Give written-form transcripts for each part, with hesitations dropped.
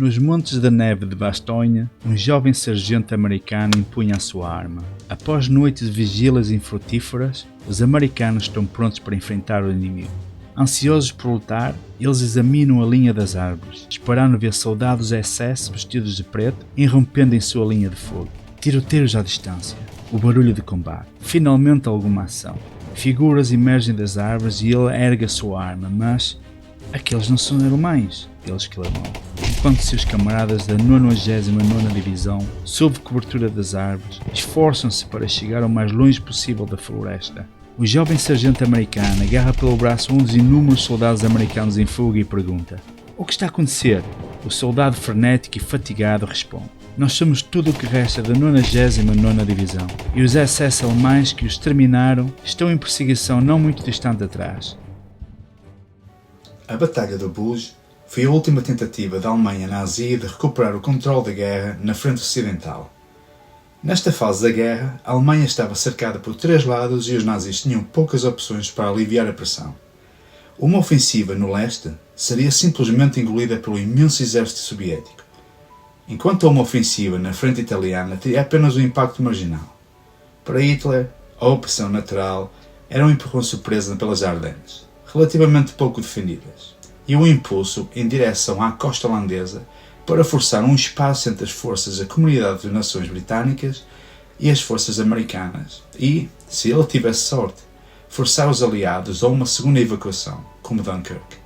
Nos montes da neve de Bastogne, um jovem sargento americano empunha a sua arma. Após noites de vigílias infrutíferas, os americanos estão prontos para enfrentar o inimigo. Ansiosos por lutar, eles examinam a linha das árvores, esperando ver soldados SS vestidos de preto irrompendo em sua linha de fogo. Tiroteios à distância, o barulho de combate, finalmente alguma ação. Figuras emergem das árvores e ele ergue a sua arma, mas aqueles não são alemães, eles clamam, enquanto seus camaradas da 99ª Divisão, sob cobertura das árvores, esforçam-se para chegar o mais longe possível da floresta. O jovem sargento americano agarra pelo braço um dos inúmeros soldados americanos em fuga e pergunta: "O que está a acontecer?" O soldado frenético e fatigado responde: "Nós somos tudo o que resta da 99ª Divisão, e os SS alemães que os terminaram estão em perseguição não muito distante atrás." A Batalha do Bulge foi a última tentativa da Alemanha nazi de recuperar o controle da guerra na frente ocidental. Nesta fase da guerra, a Alemanha estava cercada por 3 lados e os nazis tinham poucas opções para aliviar a pressão. Uma ofensiva no leste seria simplesmente engolida pelo imenso exército soviético, enquanto uma ofensiva na frente italiana teria apenas um impacto marginal. Para Hitler, a opção natural era um empurrão surpresa pelas Ardennes, relativamente pouco defendidas, e um impulso em direção à costa holandesa para forçar um espaço entre as forças da Comunidade das Nações Britânicas e as forças americanas e, se ele tivesse sorte, forçar os aliados a uma segunda evacuação, como Dunkirk.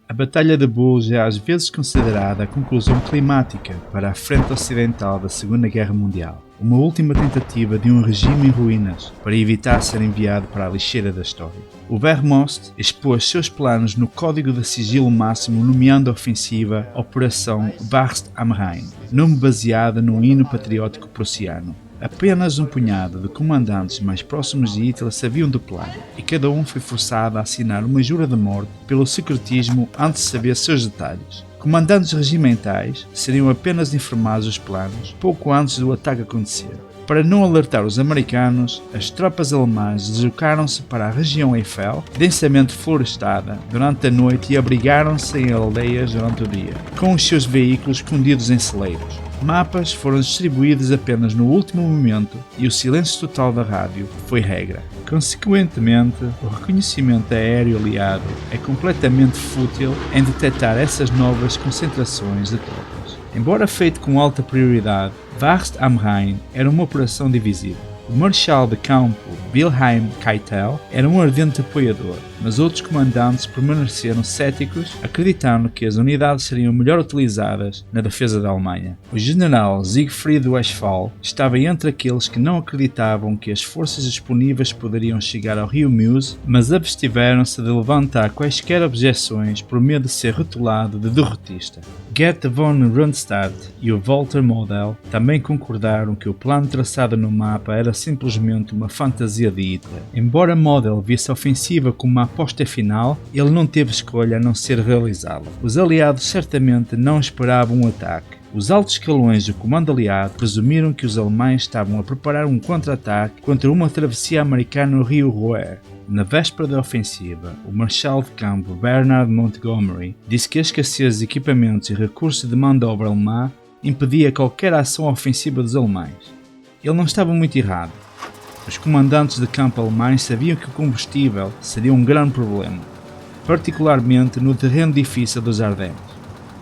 A Batalha de Bulge é às vezes considerada a conclusão climática para a frente ocidental da Segunda Guerra Mundial, uma última tentativa de um regime em ruínas para evitar ser enviado para a lixeira da história. O Wehrmacht expôs seus planos no Código de Sigilo Máximo, nomeando a ofensiva Operação Wacht am Rhein, nome baseado no hino patriótico prussiano. Apenas um punhado de comandantes mais próximos de Hitler sabiam do plano, e cada um foi forçado a assinar uma jura de morte pelo secretismo antes de saber seus detalhes. Comandantes regimentais seriam apenas informados dos planos pouco antes do ataque acontecer. Para não alertar os americanos, as tropas alemãs deslocaram-se para a região Eifel, densamente florestada, durante a noite e abrigaram-se em aldeias durante o dia, com os seus veículos escondidos em celeiros. Mapas foram distribuídos apenas no último momento e o silêncio total da rádio foi regra. Consequentemente, o reconhecimento aéreo aliado é completamente fútil em detectar essas novas concentrações de tropas. Embora feito com alta prioridade, Wacht am Rhein era uma operação divisiva. O marechal de campo Wilhelm Keitel era um ardente apoiador, mas outros comandantes permaneceram céticos, acreditando que as unidades seriam melhor utilizadas na defesa da Alemanha. O general Siegfried Westphal estava entre aqueles que não acreditavam que as forças disponíveis poderiam chegar ao rio Meuse, mas abstiveram-se de levantar quaisquer objeções por medo de ser rotulado de derrotista. Gerd von Rundstedt e o Walter Model também concordaram que o plano traçado no mapa era simplesmente uma fantasia de Hitler. Embora Model visse a ofensiva como uma aposta final, ele não teve escolha a não ser realizá-la. Os aliados certamente não esperavam um ataque. Os altos escalões do comando aliado presumiram que os alemães estavam a preparar um contra-ataque contra uma travessia americana no rio Roer. Na véspera da ofensiva, o marechal de campo Bernard Montgomery disse que a escassez de equipamentos e recursos de mão de obra alemã impedia qualquer ação ofensiva dos alemães. Ele não estava muito errado. Os comandantes de campo alemães sabiam que o combustível seria um grande problema, particularmente no terreno difícil dos Ardennes.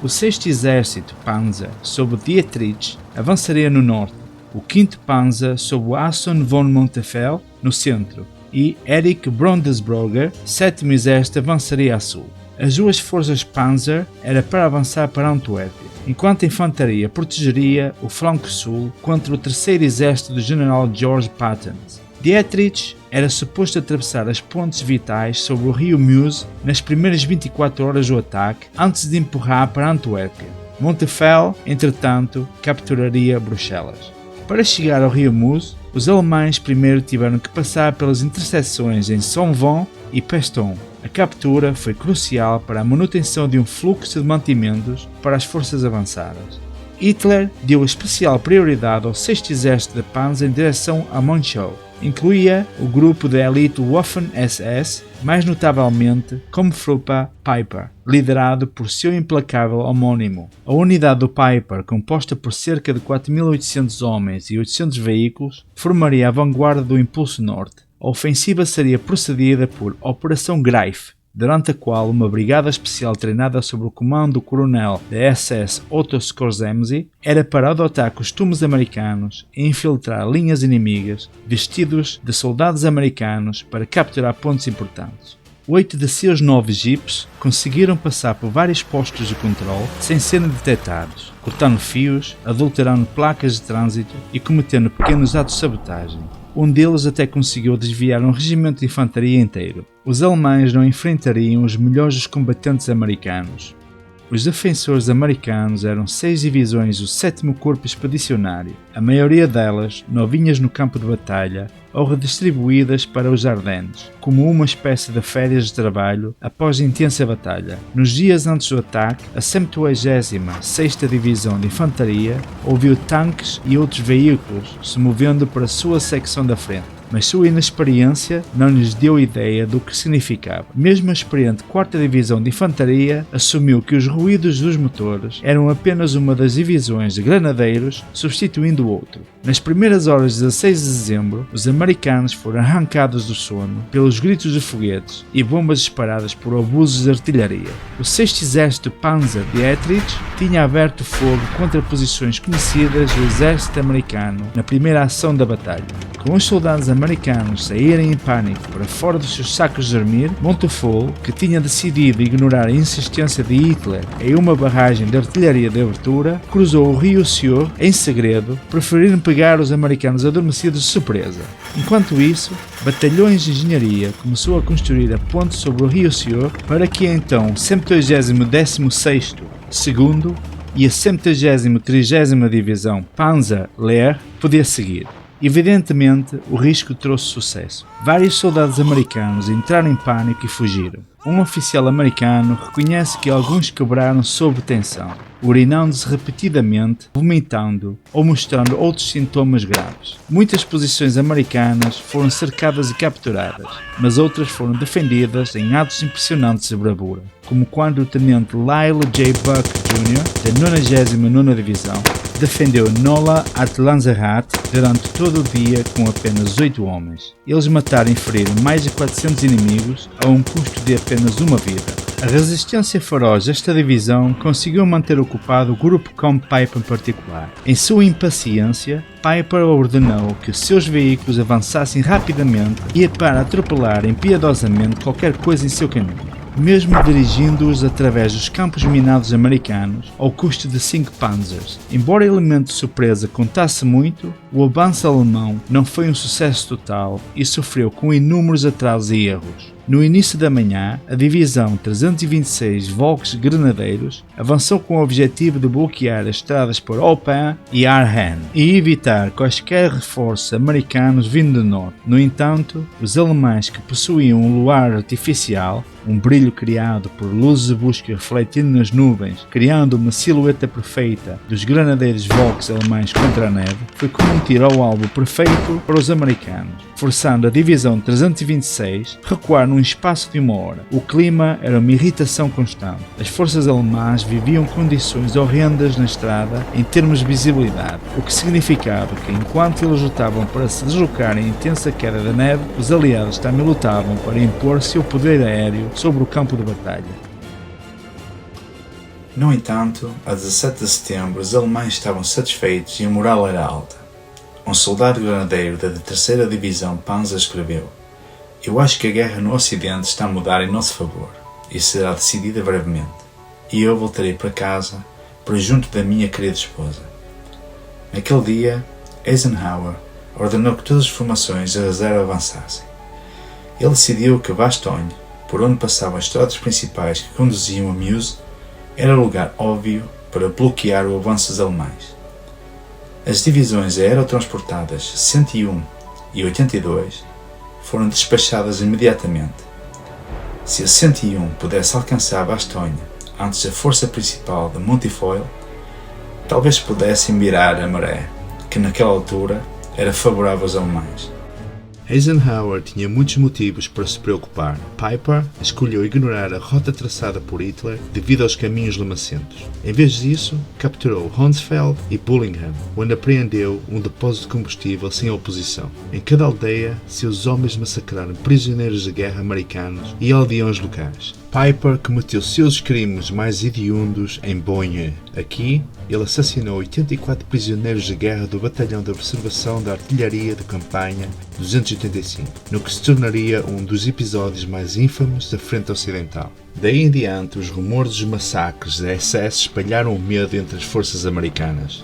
O 6º Exército Panzer, sob Dietrich, avançaria no norte, o 5º Panzer sob Asson von Montefeld, no centro, e Erich Brondesberger, 7º Exército, avançaria a sul. As duas forças Panzer era para avançar para Antuérpia, enquanto a infantaria protegeria o flanco sul contra o 3º Exército do general George Patton. Dietrich era suposto atravessar as pontes vitais sobre o rio Meuse nas primeiras 24 horas do ataque, antes de empurrar para Antuérpia. Montefeld, entretanto, capturaria Bruxelas. Para chegar ao rio Meuse, os alemães primeiro tiveram que passar pelas interseções em Saint-Vond e Peston. A captura foi crucial para a manutenção de um fluxo de mantimentos para as forças avançadas. Hitler deu especial prioridade ao 6º Exército de Panzer em direção a Monschau. Incluía o grupo de elite Waffen-SS, mais notavelmente Kampfgruppe Peiper, liderado por seu implacável homónimo. A unidade do Peiper, composta por cerca de 4.800 homens e 800 veículos, formaria a vanguarda do Impulso Norte. A ofensiva seria precedida por Operação Greif, durante a qual uma brigada especial treinada sob o comando do coronel da SS Otto Skorzemski era para adotar costumes americanos e infiltrar linhas inimigas vestidos de soldados americanos para capturar pontos importantes. 8 de seus 9 jipes conseguiram passar por vários postos de controle sem serem detectados, cortando fios, adulterando placas de trânsito e cometendo pequenos atos de sabotagem. Um deles até conseguiu desviar um regimento de infantaria inteiro. Os alemães não enfrentariam os melhores dos combatentes americanos. Os defensores americanos eram 6 divisões do 7º Corpo Expedicionário, a maioria delas novinhas no campo de batalha ou redistribuídas para os Ardennes, como uma espécie de férias de trabalho após intensa batalha. Nos dias antes do ataque, a 176ª Divisão de Infantaria ouviu tanques e outros veículos se movendo para a sua secção da frente, mas sua inexperiência não lhes deu ideia do que significava. Mesmo a experiente 4ª Divisão de Infantaria assumiu que os ruídos dos motores eram apenas uma das divisões de granadeiros substituindo o outro. Nas primeiras horas de 16 de dezembro, os americanos foram arrancados do sono pelos gritos de foguetes e bombas disparadas por obusos de artilharia. O 6º Exército Panzer Dietrich tinha aberto fogo contra posições conhecidas do exército americano na primeira ação da batalha. Com os soldados americanos saírem em pânico para fora dos seus sacos de dormir, Monteuffel, que tinha decidido ignorar a insistência de Hitler em uma barragem de artilharia de abertura, cruzou o rio Sioux em segredo, preferindo pegar os americanos adormecidos de surpresa. Enquanto isso, batalhões de engenharia começou a construir a ponte sobre o rio Sioux para que então o 116º, 2º e a 130ª Divisão Panzer Lehr pudesse seguir. Evidentemente, o risco trouxe sucesso. Vários soldados americanos entraram em pânico e fugiram. Um oficial americano reconhece que alguns quebraram sob tensão, urinando-se repetidamente, vomitando ou mostrando outros sintomas graves. Muitas posições americanas foram cercadas e capturadas, mas outras foram defendidas em atos impressionantes de bravura, como quando o tenente Lyle J. Buck Jr., da 99ª Divisão, defendeu Nola Atlanzerhat durante todo o dia com apenas 8 homens. Eles mataram e feriram mais de 400 inimigos a um custo de apenas uma vida. A resistência feroz desta divisão conseguiu manter ocupado o grupo Comp Peiper em particular. Em sua impaciência, Peiper ordenou que os seus veículos avançassem rapidamente e para atropelar impiedosamente qualquer coisa em seu caminho, mesmo dirigindo-os através dos campos minados americanos ao custo de 5 panzers. Embora o elemento de surpresa contasse muito, o avanço alemão não foi um sucesso total e sofreu com inúmeros atrasos e erros. No início da manhã, a divisão 326 Volks Grenadeiros avançou com o objetivo de bloquear as estradas por Opan e Arnhem e evitar quaisquer reforços americanos vindo do norte. No entanto, os alemães, que possuíam um luar artificial, um brilho criado por luzes de busca refletindo nas nuvens, criando uma silhueta perfeita dos granadeiros Volks alemães contra a neve, foi como um tiro ao alvo perfeito para os americanos, forçando a divisão 326 a recuar num espaço de uma hora. O clima era uma irritação constante. As forças alemãs viviam condições horrendas na estrada em termos de visibilidade, o que significava que enquanto eles lutavam para se deslocar em intensa queda da neve, os aliados também lutavam para impor seu poder aéreo sobre o campo de batalha. No entanto, a 17 de setembro, os alemães estavam satisfeitos e a moral era alta. Um soldado granadeiro da 3ª Divisão Panzer escreveu: "Eu acho que a guerra no Ocidente está a mudar em nosso favor e será decidida brevemente, e eu voltarei para casa para junto da minha querida esposa." Naquele dia, Eisenhower ordenou que todas as formações da reserva avançassem. Ele decidiu que Bastogne, por onde passavam as estradas principais que conduziam a Meuse, era lugar óbvio para bloquear o avanço dos alemães. As divisões aerotransportadas 101 e 82 foram despachadas imediatamente. Se a 101 pudesse alcançar Bastogne antes da força principal de Montefoil, talvez pudessem virar a maré, que naquela altura era favorável aos alemães. Eisenhower tinha muitos motivos para se preocupar. Piper escolheu ignorar a rota traçada por Hitler devido aos caminhos lamacentos. Em vez disso, capturou Hounsfeld e Bullingham, onde apreendeu um depósito de combustível sem oposição. Em cada aldeia, seus homens massacraram prisioneiros de guerra americanos e aldeões locais. Piper cometeu seus crimes mais hediondos em Boigny. Aqui, ele assassinou 84 prisioneiros de guerra do Batalhão de Observação da Artilharia de Campanha 285, no que se tornaria um dos episódios mais ínfamos da Frente Ocidental. Daí em diante, os rumores dos massacres da SS espalharam o medo entre as forças americanas.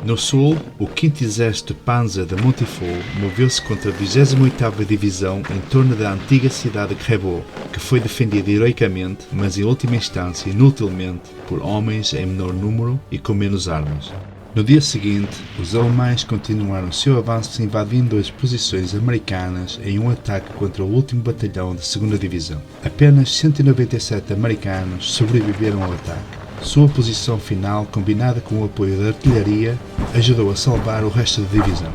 No sul, o 5º Exército Panzer de Montefiore moveu-se contra a 28ª Divisão em torno da antiga cidade de Crevaux, que foi defendida heroicamente, mas em última instância inutilmente, por homens em menor número e com menos armas. No dia seguinte, os alemães continuaram seu avanço invadindo as posições americanas em um ataque contra o último batalhão da 2ª Divisão. Apenas 197 americanos sobreviveram ao ataque. Sua posição final, combinada com o apoio da artilharia, ajudou a salvar o resto da divisão.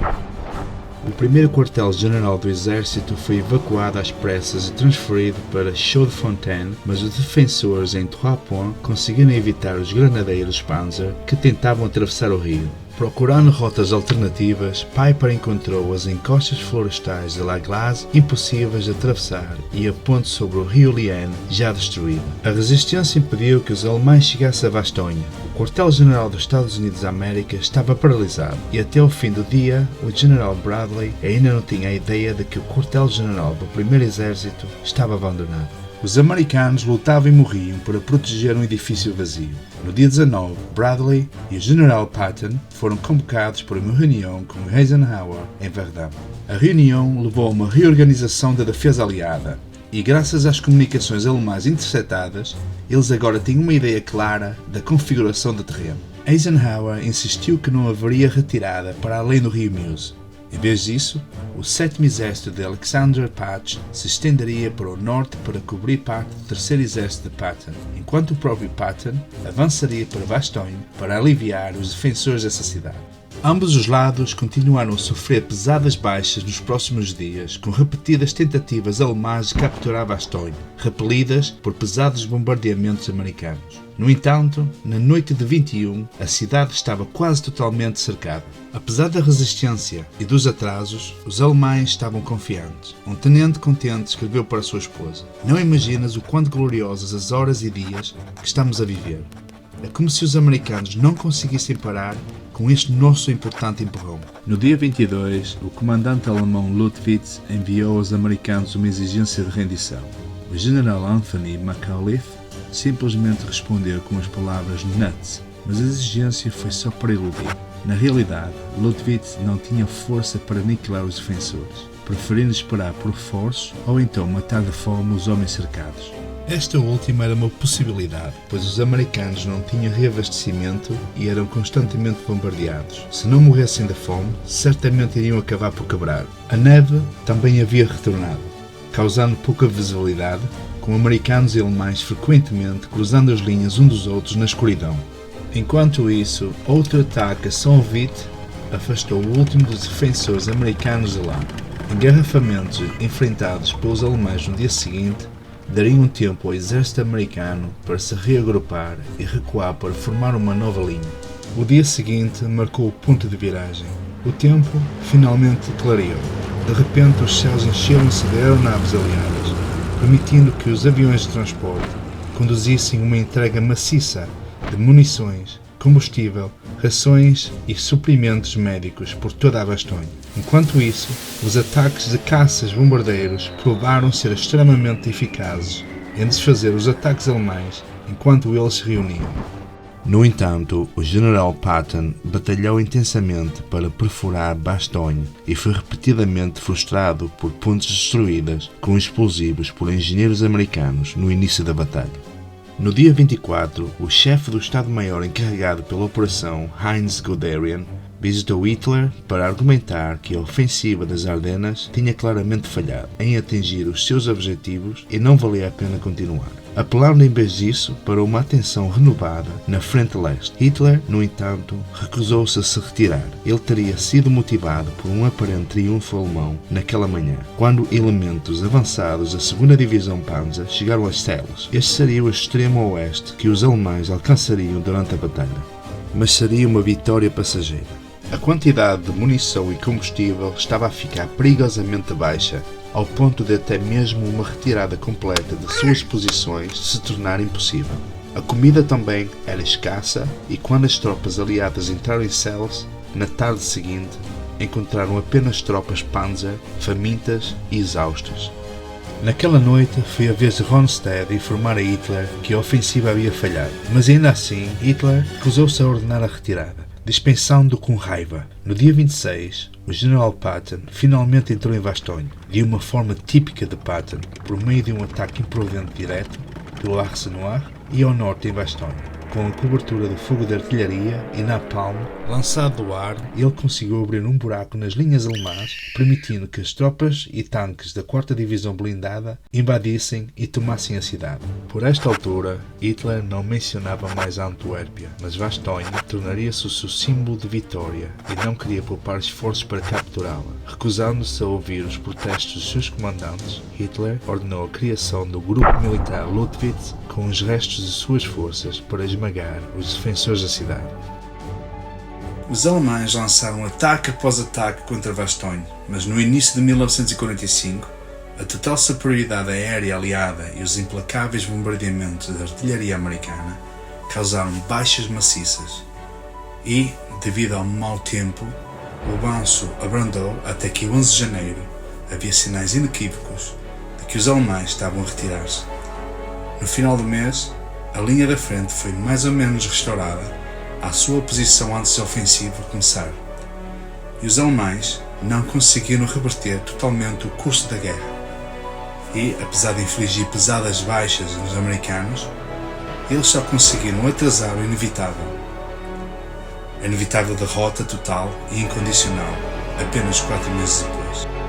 O primeiro quartel-general do exército foi evacuado às pressas e transferido para Chaux-de-Fontaine, mas os defensores em Trois-Ponts conseguiram evitar os granadeiros Panzer que tentavam atravessar o rio. Procurando rotas alternativas, Piper encontrou as encostas florestais de La Glace impossíveis de atravessar e a ponte sobre o rio Liane já destruída. A resistência impediu que os alemães chegassem a Bastogne. O quartel-general dos Estados Unidos da América estava paralisado e até o fim do dia o general Bradley ainda não tinha a ideia de que o quartel-general do primeiro exército estava abandonado. Os americanos lutavam e morriam para proteger um edifício vazio. No dia 19, Bradley e o general Patton foram convocados para uma reunião com Eisenhower em Verdun. A reunião levou a uma reorganização da defesa aliada e, graças às comunicações alemãs interceptadas, eles agora tinham uma ideia clara da configuração do terreno. Eisenhower insistiu que não haveria retirada para além do rio Meuse. Em vez disso, o 7º Exército de Alexander Patch se estenderia para o norte para cobrir parte do 3º Exército de Patton, enquanto o próprio Patton avançaria para Bastogne para aliviar os defensores dessa cidade. Ambos os lados continuaram a sofrer pesadas baixas nos próximos dias, com repetidas tentativas alemãs de capturar Bastogne, repelidas por pesados bombardeamentos americanos. No entanto, na noite de 21, a cidade estava quase totalmente cercada. Apesar da resistência e dos atrasos, os alemães estavam confiantes. Um tenente contente escreveu para sua esposa: "Não imaginas o quanto gloriosas as horas e dias que estamos a viver. É como se os americanos não conseguissem parar com este nosso importante empurrão." No dia 22, o comandante alemão Luttwitz enviou aos americanos uma exigência de rendição. O general Anthony McAuliffe simplesmente respondeu com as palavras "nuts", mas a exigência foi só para iludir. Na realidade, Luttwitz não tinha força para aniquilar os defensores, preferindo esperar por reforços ou então matar de fome os homens cercados. Esta última era uma possibilidade, pois os americanos não tinham reabastecimento e eram constantemente bombardeados. Se não morressem da fome, certamente iriam acabar por quebrar. A neve também havia retornado, causando pouca visibilidade, com americanos e alemães frequentemente cruzando as linhas uns dos outros na escuridão. Enquanto isso, outro ataque a Saint-Vite afastou o último dos defensores americanos de lá. Engarrafamentos enfrentados pelos alemães no dia seguinte dariam tempo ao exército americano para se reagrupar e recuar para formar uma nova linha. O dia seguinte marcou o ponto de viragem. O tempo finalmente clareou. De repente os céus encheram-se de aeronaves aliadas, permitindo que os aviões de transporte conduzissem uma entrega maciça de munições, combustível, rações e suprimentos médicos por toda a Bastogne. Enquanto isso, os ataques de caças-bombardeiros provaram ser extremamente eficazes em desfazer os ataques alemães enquanto eles se reuniam. No entanto, o general Patton batalhou intensamente para perfurar Bastogne e foi repetidamente frustrado por pontes destruídas com explosivos por engenheiros americanos no início da batalha. No dia 24, o chefe do Estado-Maior encarregado pela operação, Heinz Guderian, visitou Hitler para argumentar que a ofensiva das Ardenas tinha claramente falhado em atingir os seus objetivos e não valia a pena continuar, apelando em vez disso para uma atenção renovada na frente leste. Hitler, no entanto, recusou-se a se retirar. Ele teria sido motivado por um aparente triunfo alemão naquela manhã, quando elementos avançados da 2ª Divisão Panzer chegaram às celas. Este seria o extremo oeste que os alemães alcançariam durante a batalha. Mas seria uma vitória passageira. A quantidade de munição e combustível estava a ficar perigosamente baixa, ao ponto de até mesmo uma retirada completa de suas posições se tornar impossível. A comida também era escassa e quando as tropas aliadas entraram em Celles, na tarde seguinte, encontraram apenas tropas Panzer, famintas e exaustas. Naquela noite foi a vez de Rundstedt informar a Hitler que a ofensiva havia falhado, mas ainda assim Hitler recusou-se a ordenar a retirada, dispensando com raiva. No dia 26, o General Patton finalmente entrou em Bastogne, de uma forma típica de Patton, por meio de um ataque imprudente direto do Arse-Noir e ao norte em Bastogne. Com a cobertura de fogo de artilharia e napalm lançado do ar, ele conseguiu abrir um buraco nas linhas alemãs, permitindo que as tropas e tanques da 4ª Divisão Blindada invadissem e tomassem a cidade. Por esta altura, Hitler não mencionava mais a Antuérpia, mas Bastogne tornaria-se o seu símbolo de vitória e não queria poupar esforços para capturá-la. Recusando-se a ouvir os protestos dos seus comandantes, Hitler ordenou a criação do Grupo Militar Luttwitz com os restos de suas forças para esmagar os defensores da cidade. Os alemães lançaram ataque após ataque contra Bastogne, mas no início de 1945, a total superioridade aérea aliada e os implacáveis bombardeamentos da artilharia americana causaram baixas maciças e, devido ao mau tempo, o avanço abrandou até que 11 de janeiro havia sinais inequívocos de que os alemães estavam a retirar-se. No final do mês, a linha da frente foi mais ou menos restaurada à sua posição antes da ofensiva começar, e os alemães não conseguiram reverter totalmente o curso da guerra. E, apesar de infligir pesadas baixas nos americanos, eles só conseguiram atrasar o inevitável. A inevitável derrota total e incondicional apenas 4 meses depois.